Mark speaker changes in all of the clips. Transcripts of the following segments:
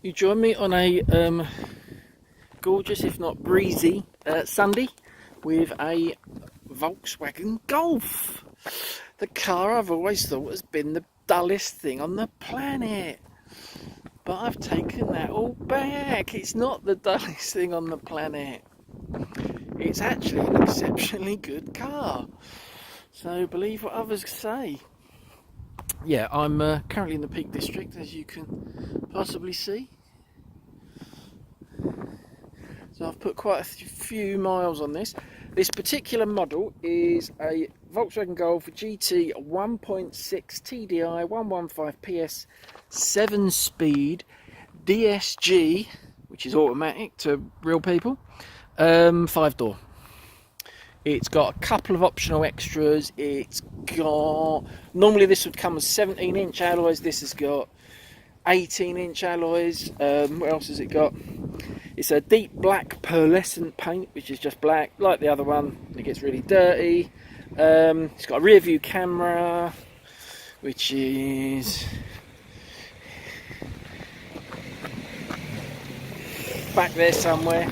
Speaker 1: You join me on a gorgeous, if not breezy, Sunday with a Volkswagen Golf. The car I've always thought has been the dullest thing on the planet. But I've taken that all back. It's not the dullest thing on the planet. It's actually an exceptionally good car. So believe what others say. Yeah, I'm currently in the Peak District, as you can possibly see. So I've put quite a few miles on this. This particular model is a Volkswagen Golf GT 1.6 TDI 115 PS 7-speed DSG, which is automatic to real people, 5-door. It's got a couple of optional extras. It's got, normally this would come with 17-inch alloys. This has got 18-inch alloys. What else has it got? It's a deep black pearlescent paint, which is just black, like the other one. It gets really dirty. It's got a rear view camera, which is back there somewhere.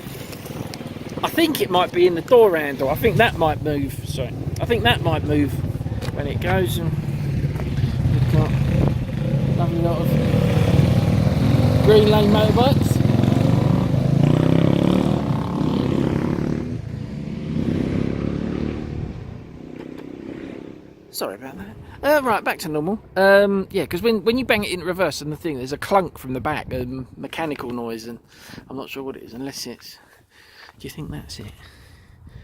Speaker 1: I think it might be in the door handle. I think that might move. Sorry, I think that might move when it goes. And we've got a lovely lot of green lane motorbikes. Sorry about that. Right, back to normal. Yeah, because when you bang it in reverse and the thing, there's a clunk from the back, a mechanical noise, and I'm not sure what it is, unless it's... Do you think that's it?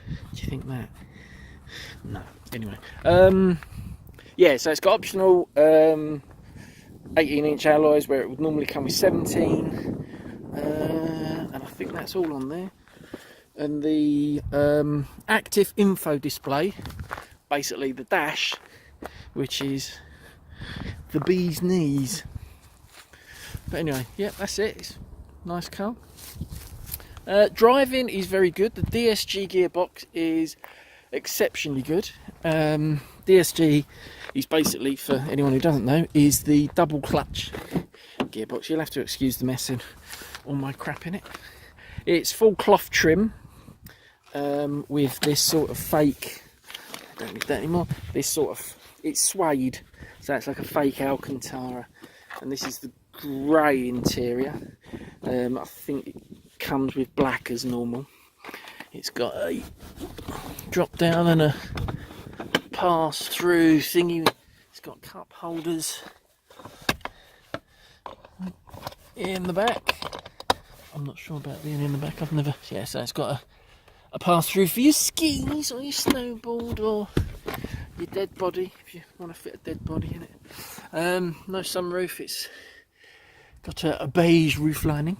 Speaker 1: Do you think that? No. Anyway. Yeah, so it's got optional 18-inch alloys where it would normally come with 17. And I think that's all on there. And the active info display, basically the dash, which is the bee's knees. But anyway, yeah, that's it. It's a nice car. Driving is very good. The DSG gearbox is exceptionally good. DSG is basically, for anyone who doesn't know, is the double clutch gearbox. You'll have to excuse the mess and all my crap in it. It's full cloth trim with this sort of fake, I don't need that anymore, this sort of, it's suede, so it's like a fake Alcantara, and this is the grey interior. I think it comes with black as normal. It's got a drop down and a pass through thingy. It's got cup holders in the back. I'm not sure about being in the back. I've never. Yeah, so it's got a pass through for your skis or your snowboard or your dead body if you want to fit a dead body in it. No sunroof. It's got a beige roof lining.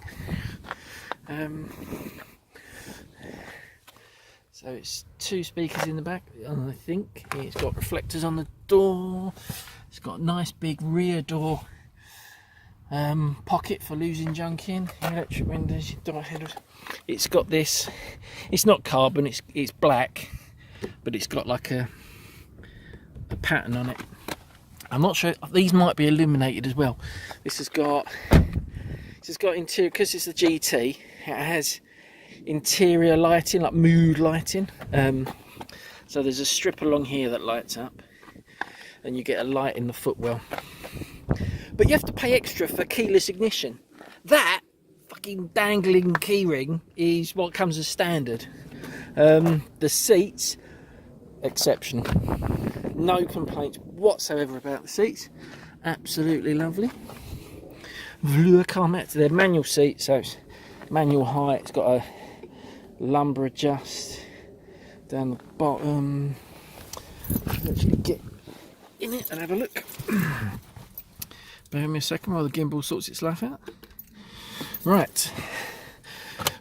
Speaker 1: So it's 2 speakers in the back, I think. It's got reflectors on the door. It's got a nice big rear door pocket for losing junk in. Electric windows, door headers. It's got this. It's not carbon. It's black, but it's got like a pattern on it. I'm not sure. These might be illuminated as well. This has got interior, because it's a GT. It has interior lighting, like mood lighting. So there's a strip along here that lights up, and you get a light in the footwell. But you have to pay extra for keyless ignition. That fucking dangling keyring is what comes as standard. The seats, exceptional. No complaints whatsoever about the seats. Absolutely lovely. Velour carpet. They're manual seats, so it's manual height. It's got a lumbar adjust down the bottom. Let's actually get in it and have a look. Bear with me a second while the gimbal sorts its life out. Right,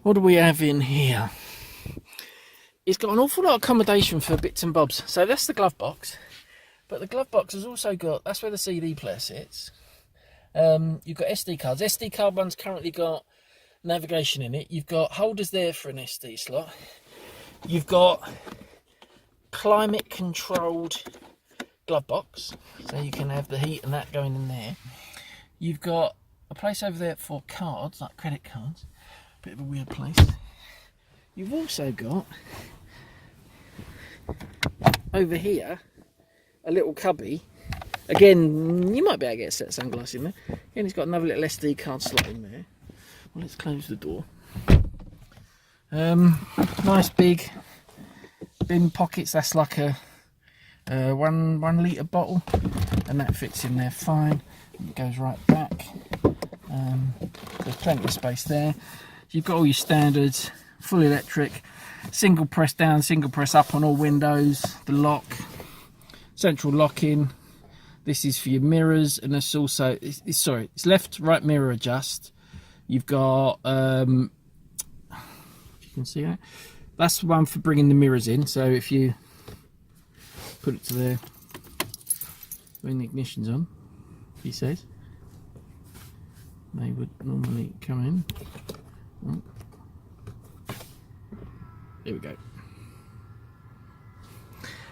Speaker 1: what do we have in here? It's got an awful lot of accommodation for bits and bobs. So that's the glove box, but the glove box has also got, that's where the CD player sits. You've got SD cards. SD card one's currently got navigation in it. You've got holders there for an SD slot. You've got climate controlled glove box, so you can have the heat and that going in there. You've got a place over there for cards, like credit cards. Bit of a weird place. You've also got over here a little cubby. Again, you might be able to get a set of sunglasses in there. Again, it's got another little SD card slot in there. Well, let's close the door. Nice big bin pockets. That's like a 1 litre bottle, and that fits in there fine. It goes right back. There's plenty of space there. You've got all your standards, full electric, single press down, single press up on all windows, the lock, central locking. This is for your mirrors, and it's also, it's left, right mirror adjust. You've got, if you can see that, that's the one for bringing the mirrors in. So if you put it to there when the ignition's on, he says, they would normally come in. Oh. There we go.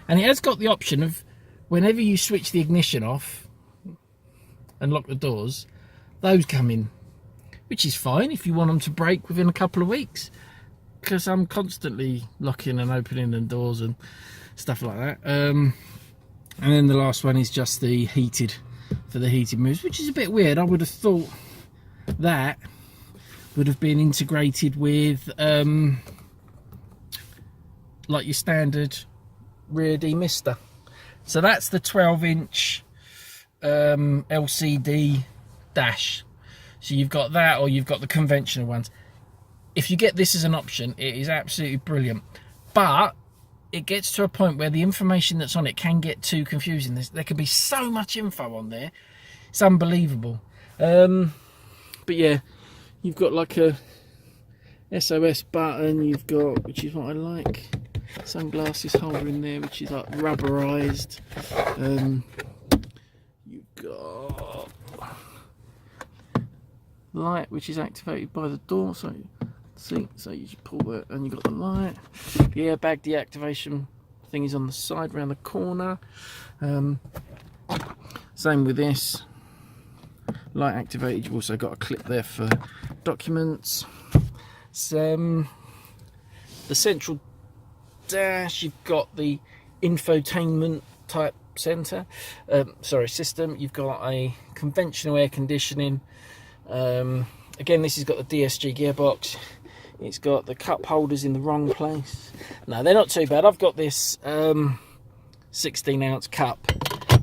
Speaker 1: And it has got the option of, whenever you switch the ignition off and lock the doors, those come in, which is fine if you want them to break within a couple of weeks, because I'm constantly locking and opening the doors and stuff like that. And then the last one is just the heated, for the heated moves, which is a bit weird. I would have thought that would have been integrated with like your standard rear demister. So that's the 12-inch LCD dash. So you've got that, or you've got the conventional ones. If you get this as an option, it is absolutely brilliant. But it gets to a point where the information that's on it can get too confusing. There can be so much info on there. It's unbelievable. But yeah, you've got like a SOS button. You've got, which is what I like, sunglasses holder in there, which is like rubberized. You've got light, which is activated by the door. So see, so you just pull that, and you got the light. The airbag deactivation thing is on the side, around the corner. Same with this. Light activated. You've also got a clip there for documents. The central dash, you've got the infotainment type system. You've got a conventional air conditioning. Again, this has got the DSG gearbox. It's got the cup holders in the wrong place. No, they're not too bad. I've got this 16-ounce cup,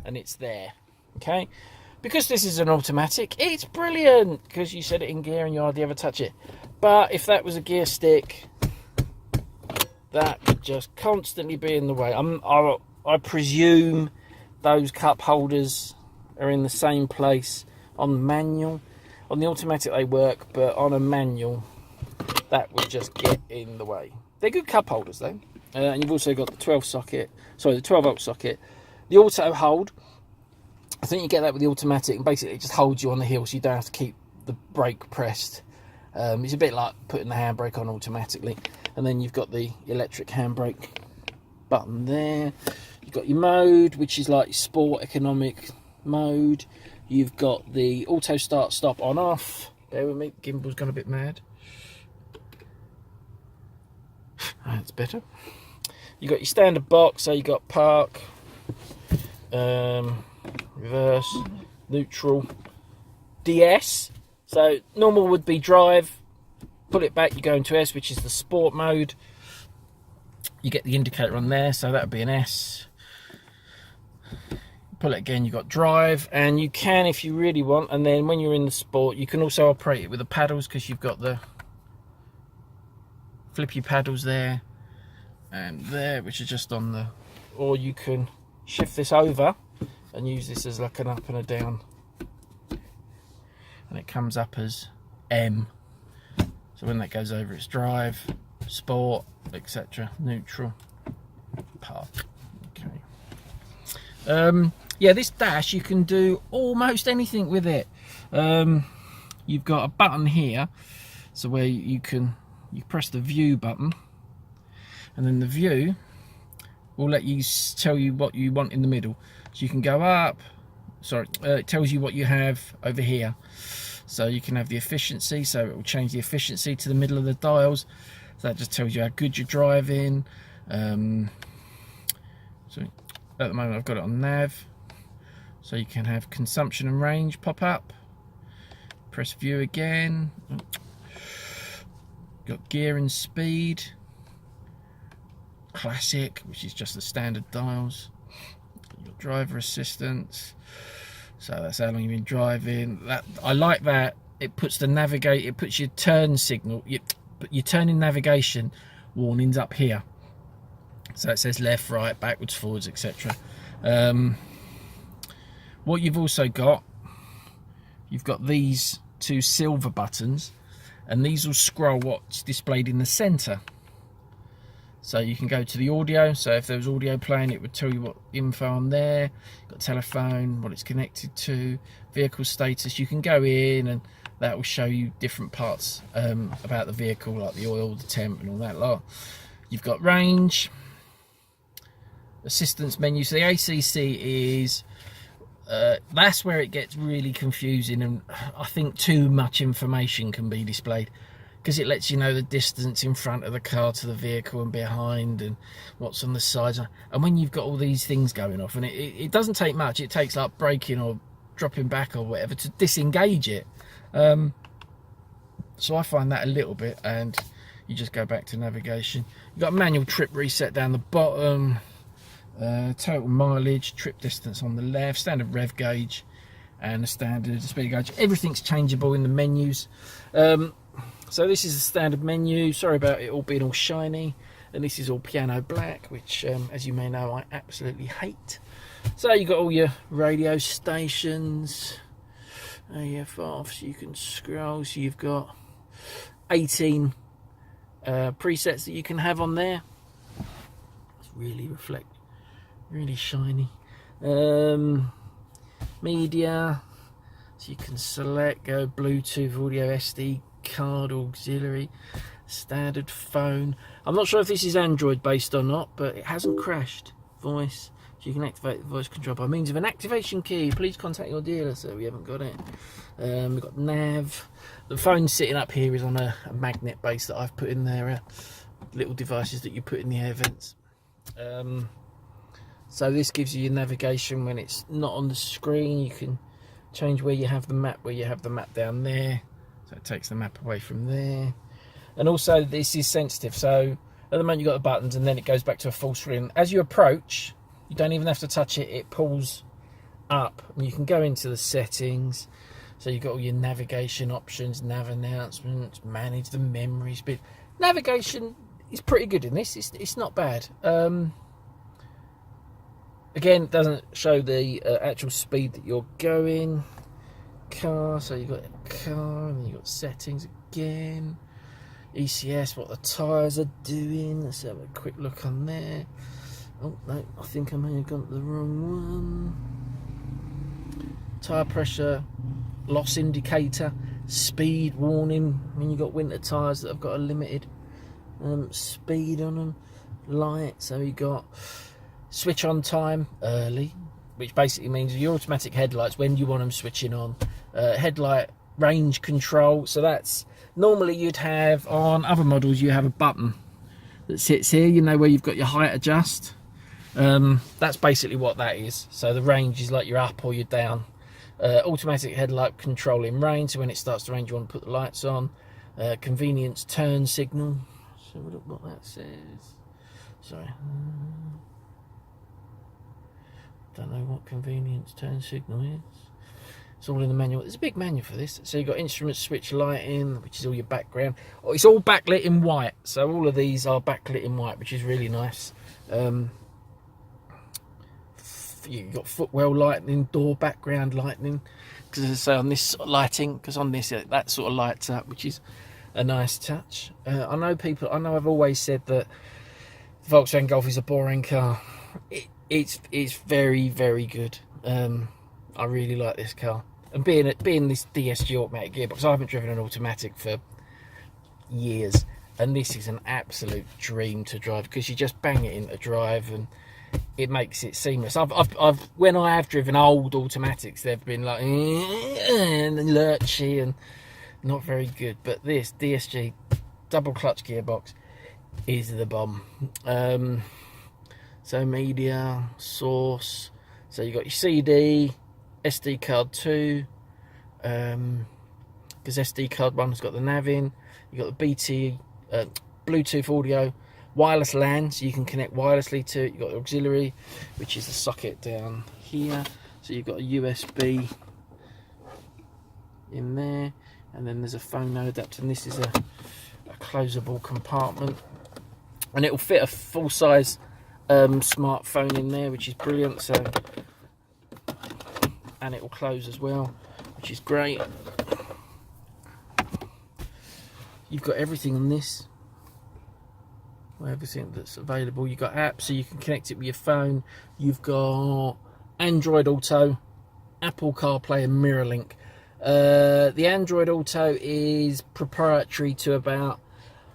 Speaker 1: and it's there. Okay, because this is an automatic, it's brilliant because you set it in gear and you hardly ever touch it. But if that was a gear stick, that would just constantly be in the way. I presume those cup holders are in the same place on the manual. On the automatic they work, but on a manual that would just get in the way. They're good cup holders though. And you've also got the 12 volt socket. The auto hold, I think you get that with the automatic, and basically it just holds you on the hill so you don't have to keep the brake pressed. It's a bit like putting the handbrake on automatically. And then you've got the electric handbrake button there. You've got your mode, which is like sport economic mode. You've got the auto start stop on off. Bear with me, gimbal's gone a bit mad. That's better. You've got your standard box, so you've got park, reverse, neutral, DS. So normal would be drive, pull it back, you go into S, which is the sport mode. You get the indicator on there, so that would be an S. Pull it again, you've got drive, and you can, if you really want, and then when you're in the sport, you can also operate it with the paddles, because you've got the flippy paddles there and there, which are just on the, or you can shift this over and use this as like an up and a down, and it comes up as M. So when that goes over, it's drive, sport, etc., neutral, park. Okay. Yeah, this dash, you can do almost anything with it. You've got a button here, so where you press the view button, and then the view will let you tell you what you want in the middle. So you can go up, it tells you what you have over here. So you can have the efficiency, so it will change the efficiency to the middle of the dials. So that just tells you how good you're driving. So at the moment I've got it on nav, so you can have consumption and range pop up. Press view again. Got gear and speed, classic, which is just the standard dials. Your driver assistance, so that's how long you've been driving. That I like that. It puts the it puts your turn signal, your turning navigation warnings up here. So it says left, right, backwards, forwards, etc. What you've also got, you've got these two silver buttons, and these will scroll what's displayed in the center. So you can go to the audio, so if there was audio playing, it would tell you what info on there. Got telephone, what it's connected to, vehicle status. You can go in and that will show you different parts about the vehicle, like the oil, the temp and all that lot. You've got range, assistance menu. So the ACC is that's where it gets really confusing, and I think too much information can be displayed, because it lets you know the distance in front of the car to the vehicle and behind, and what's on the sides. And when you've got all these things going off, and it doesn't take much, it takes like braking or dropping back or whatever to disengage it. So I find that a little bit, and you just go back to navigation. You've got manual trip reset down the bottom, total mileage, trip distance on the left, standard rev gauge, and a standard speed gauge. Everything's changeable in the menus. So this is the standard menu. Sorry about it all being all shiny. And this is all piano black, which, as you may know, I absolutely hate. So you've got all your radio stations, AF off, so you can scroll. So you've got 18 presets that you can have on there. It's really really shiny. Media, so you can select, go Bluetooth, audio, SD card, auxiliary, standard phone. I'm not sure if this is Android based or not, but it hasn't crashed. Voice, so you can activate the voice control by means of an activation key. Please contact your dealer. So we haven't got it. We've got nav. The phone sitting up here is on a magnet base that I've put in there, little devices that you put in the air vents. So this gives you your navigation when it's not on the screen. You can change where you have the map, down there. So it takes the map away from there. And also this is sensitive. So at the moment you've got the buttons, and then it goes back to a full screen. As you approach, you don't even have to touch it. It pulls up, and you can go into the settings. So you've got all your navigation options, nav announcements, manage the memory speed. Navigation is pretty good in this. It's not bad. Again, it doesn't show the actual speed that you're going. Car, so you've got car, and then you've got settings again. ECS, what the tyres are doing. Let's have a quick look on there. Oh no, I think I may have gone to the wrong one. Tyre pressure, loss indicator, speed warning when you've got winter tyres that have got a limited speed on them. Light, so you got switch on time early, which basically means your automatic headlights when you want them switching on. Headlight range control, so that's normally you'd have on other models, you have a button that sits here, you know, where you've got your height adjust. That's basically what that is. So the range is like you're up or you're down. Automatic headlight control in range, so when it starts to rain you want to put the lights on. Convenience turn signal, so look what that says. Sorry, don't know what convenience turn signal is. It's all in the manual. There's a big manual for this. So you've got instrument switch lighting, which is all your background. Oh, it's all backlit in white. So all of these are backlit in white, which is really nice. You've got footwell lighting, door background lighting. Because as I say, on this lighting, because on this that sort of lights up, which is a nice touch. I know I've always said that Volkswagen Golf is a boring car. It's very, very good. I really like this car, and being this DSG automatic gearbox, I haven't driven an automatic for years, and this is an absolute dream to drive, because you just bang it into drive and it makes it seamless. I've when I have driven old automatics, they've been like and lurchy and not very good. But this DSG double clutch gearbox is the bomb. So media, source. So you got your CD, SD card 2. Because SD card 1's got the nav in. You got the BT Bluetooth audio, wireless LAN, so you can connect wirelessly to it. You've got the auxiliary, which is the socket down here. So you've got a USB in there, and then there's a phone adapter, and this is a closable compartment, and it will fit a full-size smartphone in there, which is brilliant. So, and it will close as well, which is great. You've got everything on this, everything that's available. You've got apps, so you can connect it with your phone. You've got Android Auto, Apple CarPlay and MirrorLink. The Android Auto is proprietary to about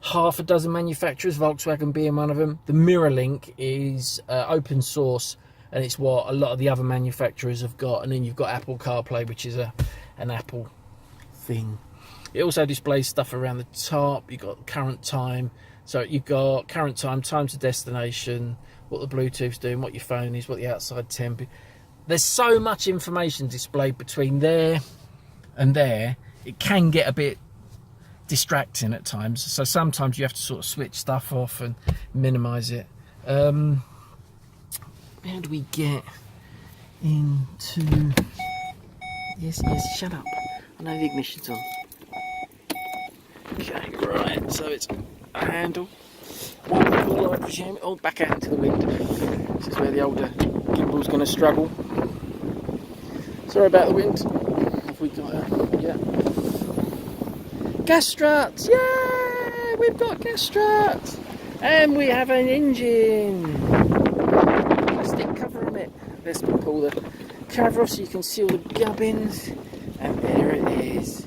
Speaker 1: half a dozen manufacturers, Volkswagen being one of them. The MirrorLink is open source, and it's what a lot of the other manufacturers have got. And then you've got Apple CarPlay, which is an Apple thing. It also displays stuff around the top. You've got current time. So you've got current time, time to destination, what the Bluetooth's doing, what your phone is, what the outside temp is. There's so much information displayed between there and there. It can get a bit distracting at times. So sometimes you have to sort of switch stuff off and minimize it. How do we get into... Yes, shut up. I know the ignition's on. Okay, right, so it's a handle, I presume, all back out into the wind. This is where the older gimbal's going to struggle. Sorry about the wind. Have we got yeah. Gas struts, yay! We've got gas struts! And we have an engine. Plastic cover on it. Let's pull the cover off so you can see all the gubbins. And there it is.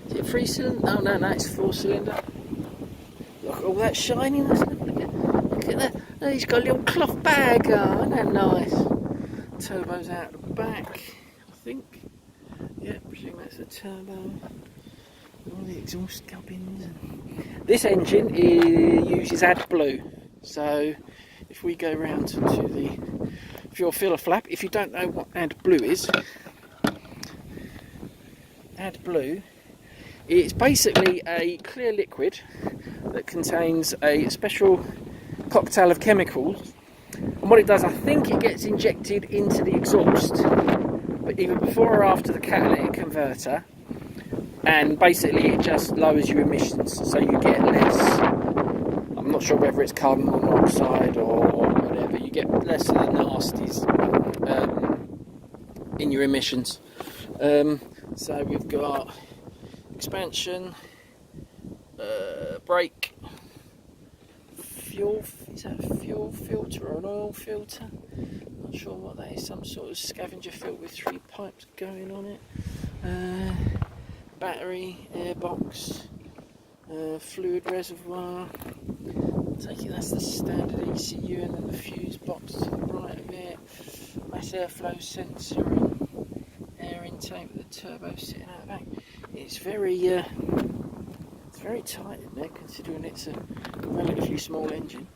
Speaker 1: Is it 3-cylinder? No, it's 4-cylinder. Look at all that shininess. Look at that. Oh, he's got a little cloth bag on. Isn't that nice? Turbo's out the back, I think. Yeah, I presume that's the turbo. All the exhaust gubbins. This engine uses AdBlue. So if we go round to the... If you'll feel a flap, if you don't know what AdBlue is, AdBlue, it's basically a clear liquid that contains a special cocktail of chemicals, and what it does, I think it gets injected into the exhaust, but either before or after the catalytic converter, and basically it just lowers your emissions, so you get less. I'm not sure whether it's carbon monoxide or whatever, you get less of the nasties in your emissions. So we've got expansion, brake, fuel, is that a fuel filter or an oil filter? Not sure what that is, some sort of scavenger filter with 3 pipes going on it. Battery, airbox, fluid reservoir. I take it that's the standard ECU, and then the fuse box to the right of it. Mass airflow sensor and air intake with the turbo sitting out the back. It's very tight in there, considering it's a relatively small engine.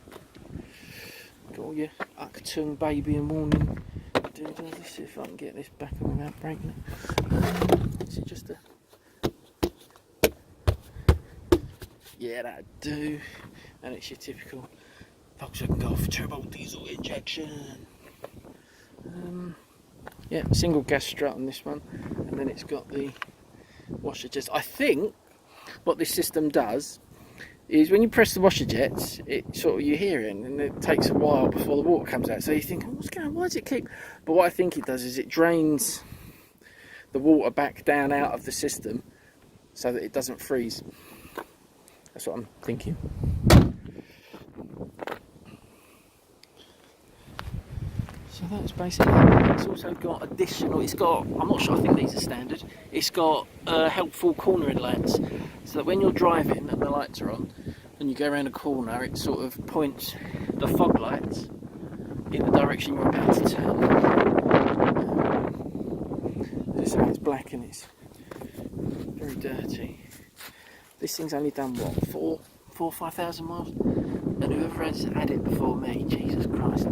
Speaker 1: Got all your Achtung baby and warning. Let's see if I can get this back on without breaking it. Is it just a... Yeah, that'd do. And it's your typical Volkswagen Golf turbo diesel injection. Yeah, single gas strut on this one, and then it's got the washer jets. I think what this system does is when you press the washer jets, it sort of, you hear it, and it takes a while before the water comes out. So you think, oh, what's going on? Why does it keep? But what I think it does is it drains the water back down out of the system so that it doesn't freeze. That's what I'm thinking. So that's basically it. It's also got additional, I'm not sure, I think these are standard, it's got helpful cornering lights, so that when you're driving and the lights are on and you go around a corner, it sort of points the fog lights in the direction you're about to turn. So it's black and it's very dirty. This thing's only done what, 5,000 miles? And whoever has had it before me, Jesus Christ. I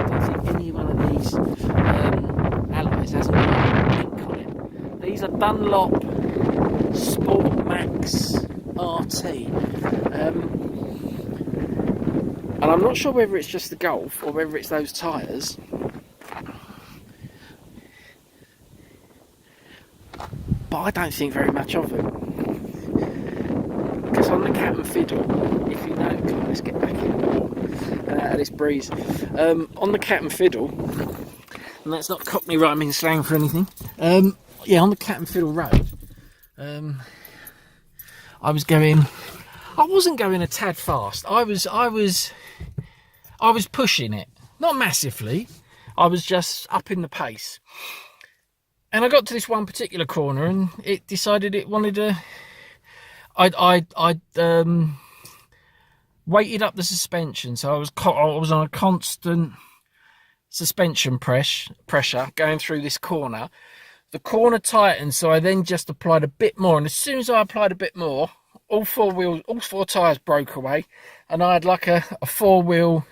Speaker 1: don't think any one of these alloys hasn't got a link on it. These are Dunlop Sport Max RT. And I'm not sure whether it's just the Golf or whether it's those tyres. But I don't think very much of them. Because on the Cat and Fiddle, if you know, let's get back in out of this breeze. On the Cat and Fiddle, and that's not Cockney rhyming slang for anything. Yeah, on the Cat and Fiddle road, I wasn't going a tad fast. I was pushing it, not massively. I was just upping the pace. And I got to this one particular corner, and it decided it wanted to. I'd weighted up the suspension, so I was on a constant suspension pressure going through this corner. The corner tightened, so I then just applied a bit more, and as soon as I applied a bit more, all four tyres broke away, and I had like a 4-wheel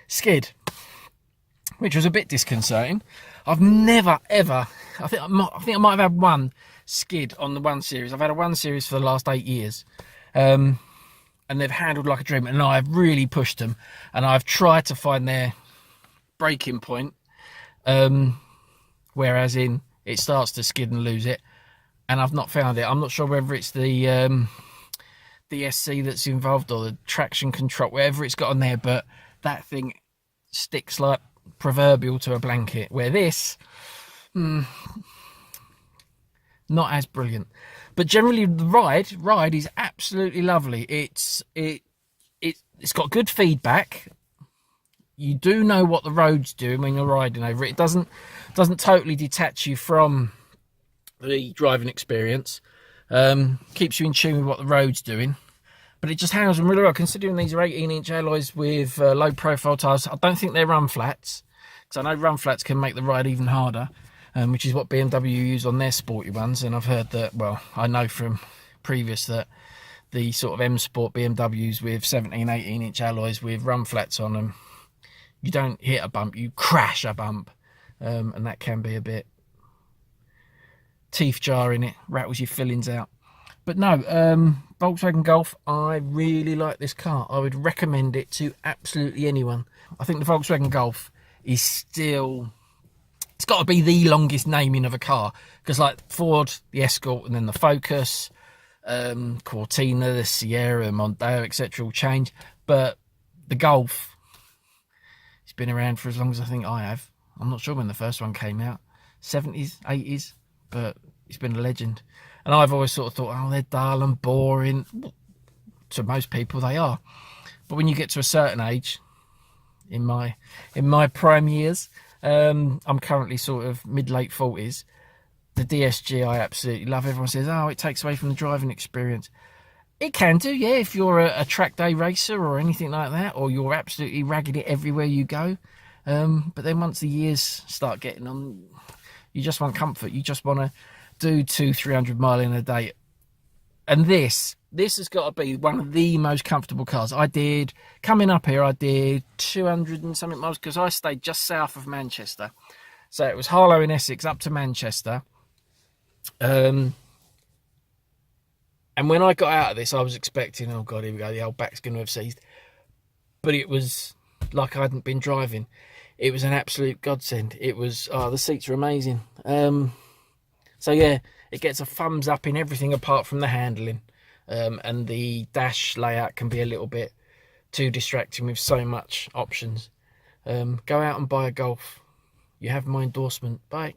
Speaker 1: skid, which was a bit disconcerting. I've never ever, I think I might have had one skid on the 1 Series. I've had a 1 Series for the last 8 years, and they've handled like a dream, and I've really pushed them, and I've tried to find their breaking point, whereas it starts to skid and lose it, and I've not found it. I'm not sure whether it's the SC that's involved or the traction control, whatever it's got on there, but that thing sticks like proverbial to a blanket, where this not as brilliant. But generally the ride is absolutely lovely. It's got good feedback. You do know what the road's doing when you're riding over it. It doesn't totally detach you from the driving experience. Keeps you in tune with what the road's doing. But it just handles them really well, considering these are 18-inch alloys with low profile tyres. I don't think they're run flats, because I know run flats can make the ride even harder, which is what BMW use on their sporty ones. And I've heard that, well, I know from previous that the sort of M Sport BMWs with 17, 18-inch alloys with run flats on them, you don't hit a bump, you crash a bump, and that can be a bit teeth jarring. It rattles your fillings out. But no, Volkswagen Golf, I really like this car. I would recommend it to absolutely anyone. I think the Volkswagen Golf is still, it's got to be the longest naming of a car, because like Ford, the Escort, and then the Focus, Cortina, the Sierra, Mondeo, etc. all change, but the Golf, it's been around for as long as I think I have. I'm not sure when the first one came out, 70s, 80s, but it's been a legend. And I've always sort of thought, oh, they're dull and boring. To most people, they are. But when you get to a certain age, in my prime years, I'm currently sort of mid-late 40s. The DSG I absolutely love. Everyone says, oh, it takes away from the driving experience. It can do, yeah, if you're a track day racer or anything like that, or you're absolutely ragging it everywhere you go. But then once the years start getting on, you just want comfort. You just want to do 200-300 mile in a day, and this has got to be one of the most comfortable cars. Coming up here, I did 200 and something miles, because I stayed just south of Manchester, so it was Harlow in Essex up to Manchester, and when I got out of this, I was expecting, oh god, here we go, the old back's going to have seized, but it was like I hadn't been driving. It was an absolute godsend. It was, the seats are amazing. So yeah, it gets a thumbs up in everything apart from the handling, and the dash layout can be a little bit too distracting with so much options. Go out and buy a Golf. You have my endorsement. Bye.